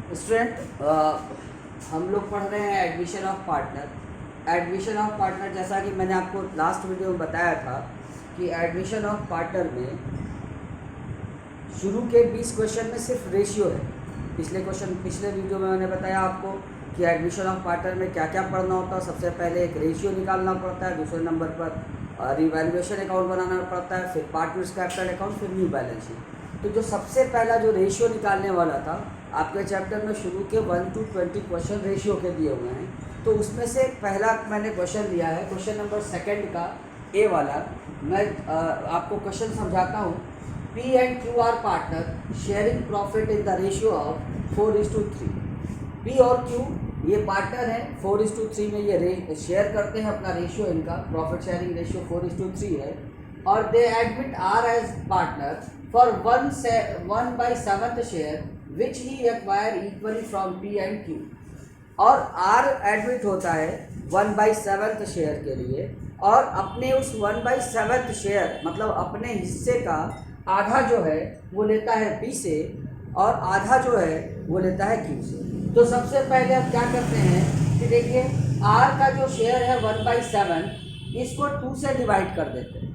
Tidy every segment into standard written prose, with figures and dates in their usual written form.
Student हम लोग पढ़ रहे हैं admission of partner. Admission of partner जैसा कि मैंने आपको लास्ट वीडियो में बताया था कि एडमिशन ऑफ पार्टनर में शुरू के 20 क्वेश्चन में सिर्फ रेशियो है। पिछले वीडियो में मैंने बताया आपको कि एडमिशन ऑफ पार्टनर में क्या क्या पढ़ना होता है। सबसे पहले एक रेशियो निकालना पड़ता है, दूसरे नंबर पर रिवैल्यूएशन अकाउंट बनाना पड़ता है, फिर पार्टनर्स कैपिटल अकाउंट, फिर न्यू बैलेंस शीट। तो जो सबसे पहला जो रेशियो निकालने वाला था आपके चैप्टर में शुरू के 1 to 20 क्वेश्चन रेशियो के दिए हुए हैं। तो उसमें से पहला मैंने क्वेश्चन लिया है, क्वेश्चन नंबर सेकंड का ए वाला। मैं आपको क्वेश्चन समझाता हूँ। P and Q R partner sharing profit in the ratio of 4:3। P और क्यू ये पार्टनर है, 4:3 में ये शेयर करते हैं अपना रेशियो। इनका प्रॉफिट शेयरिंग रेशियो 4:3 है। और they admit R as partner for 1/7 share which he acquire equally from P and Q. और आर एडमिट होता है 1/7 शेयर के लिए, और अपने उस 1/7 शेयर मतलब अपने हिस्से का आधा जो है वो लेता है पी से, और आधा जो है वो लेता है क्यू से। तो सबसे पहले हम क्या करते हैं कि देखिए आर का जो शेयर है 1/7, इसको 2 से डिवाइड कर देते हैं।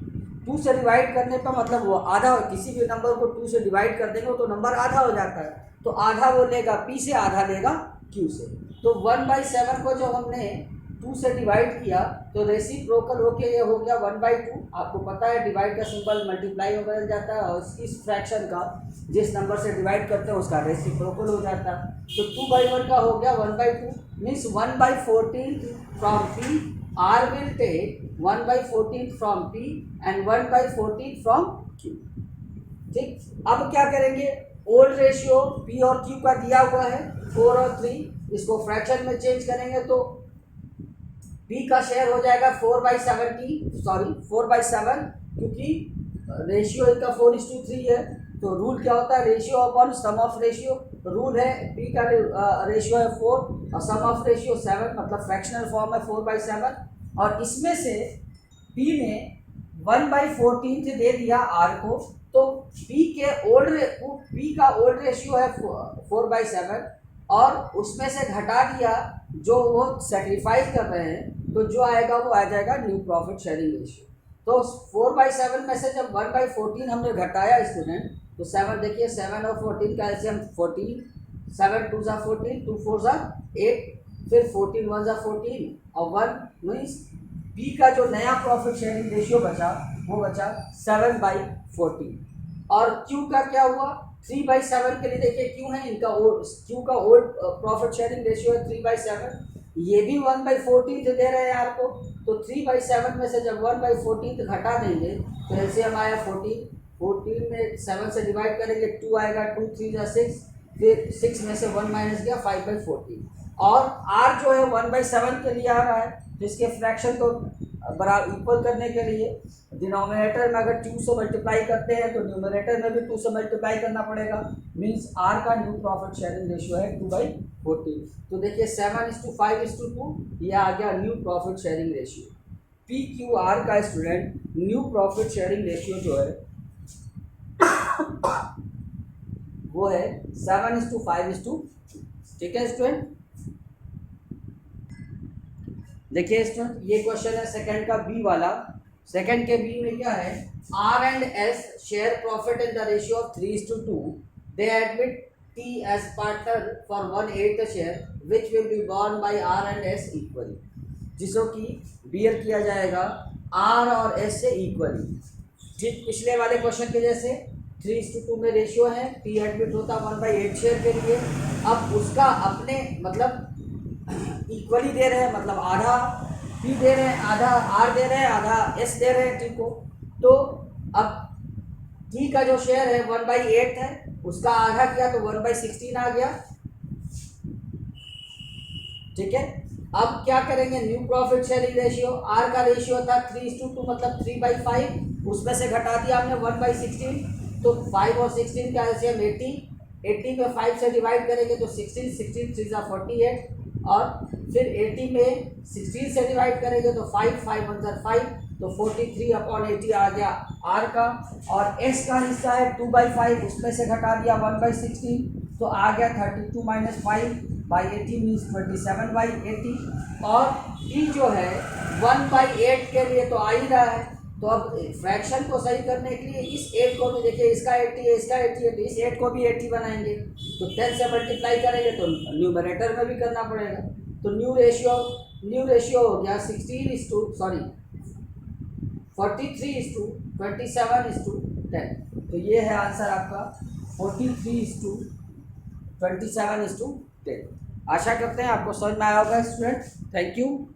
2 से डिवाइड करने पर मतलब वो आधा, किसी भी नंबर को 2 से डिवाइड कर देंगे तो नंबर आधा हो जाता है। तो आधा वो लेगा पी से, आधा लेगा क्यू से। तो 1/7 को जब हमने 2 से डिवाइड किया तो रेसिप्रोकल होके ये हो गया 1/2। आपको पता है डिवाइड का सिंबल मल्टीप्लाई में बदल जाता है, और इस फ्रैक्शन का जिस नंबर से डिवाइड करते हैं उसका रेसिप्रोकल हो जाता है। तो 2/1 का हो गया 1/2, means 1/14 from P. R will take 1/14 from P and 1/14 from Q. ठीक, अब क्या करेंगे, ओल्ड रेशियो पी और क्यू का दिया हुआ है 4 और 3, इसको फ्रैक्शन में चेंज करेंगे तो पी का शेयर हो जाएगा 4/7, क्योंकि रेशियो इनका 4:3 है। तो रूल क्या होता है, ratio upon sum of ratio. Rule है पी का रेशियो है 4 और सम ऑफ रेशियो 7, मतलब फ्रैक्शनल फॉर्म है 4/7। और इसमें से पी ने 1/14 दे दिया आर को, तो पी का ओल्ड रेशियो है 4/7, और उसमें से घटा दिया जो वो सेक्रीफाइस कर रहे हैं, तो जो आएगा वो आ जाएगा न्यू प्रॉफिट शेयरिंग रेशियो। तो 4/7 में से जब 1/14 हमने घटाया स्टूडेंट, तो 7, देखिए 7 और 14 का एलसीएम 14, 7 2 ज़ा 14, 2 4 ज़ा 8, फिर 14 1 ज़ा 14 और 1, मीन्स पी का जो नया प्रॉफिट शेयरिंग रेशियो बचा वो बचा 7/14। और क्यू का क्या हुआ, 3/7 के लिए देखिए क्यू है इनका, क्यू का ओल्ड प्रॉफिट शेयरिंग रेशियो है 3/7। ये भी 1/14 दे रहे हैं आपको, तो 3/7 में से जब 1/14 घटा देंगे तो एलसीएम आया 14 में 7 से डिवाइड करेंगे 2 आएगा, 2 3 ज़ा 6, फिर 6 में से 1 माइनस गया 5/14। और आर जो है 1/7 के लिए आ रहा है, तो इसके फ्रैक्शन को बराबर इक्वल करने के लिए डिनोमिनेटर में अगर 2 से मल्टीप्लाई करते हैं तो न्यूमरेटर में भी 2 से मल्टीप्लाई करना पड़ेगा। मीन्स आर का न्यू प्रॉफिट शेयरिंग रेशियो है 2/14। तो देखिए 7:5:2 ये आ गया new profit sharing ratio. P Q R का student new profit sharing ratio जो है वो है 7:5:2। ठीक है स्टूडेंट, देखिए स्टूडेंट ये क्वेश्चन है सेकंड का बी वाला। सेकंड के बी में क्या है, R and S share profit in the ratio of 3:2। They admit T as partner for 1/8 share which will be borne by R and S equally, जिसको कि बियर किया जाएगा आर और एस से इक्वली। ठीक पिछले वाले क्वेश्चन के जैसे 3:2 में रेशियो है, पी एडमिट होता 1/8 शेयर के लिए। अब उसका अपने मतलब इक्वली दे रहे हैं, मतलब आधा पी दे रहे हैं, आधा आर दे रहे हैं, आधा एस दे रहे हैं टी को। तो अब टी का जो शेयर है 1/8 है, उसका आधा किया तो 1/16 आ गया। ठीक है, अब क्या करेंगे, new profit sharing ratio, R का रेशियो था 3:2 मतलब 3/5, उसमें से घटा दिया हमने 1/16, तो 5 और 16 का एलसीएम 80 में 5 से डिवाइड करेंगे तो 16 3 ज़ा 48, और फिर 80 में 16 से डिवाइड करेंगे तो 5 5 1 ज़ा 5, तो 43/80 आ गया आर का। और एस का हिस्सा है 2/5, उसमें से घटा दिया 1/16, तो आ गया 32 माइनस 5/80 मीन्स 27/80। और ई जो है 1/8 के लिए तो आ ही रहा है। तो अब फ्रैक्शन को सही करने के लिए इस 8 को भी देखिए, इसका 80 है, इसका 80 है, तो इस 8 को भी 80 बनाएंगे। तो 10 से मल्टीप्लाई करेंगे तो न्यूमरेटर में भी करना पड़ेगा। तो न्यू रेशियो हो गया 43:27:10। तो ये है आंसर आपका 43:27:10। आशा करते हैं आपको समझ में आया होगा स्टूडेंट। Thank you.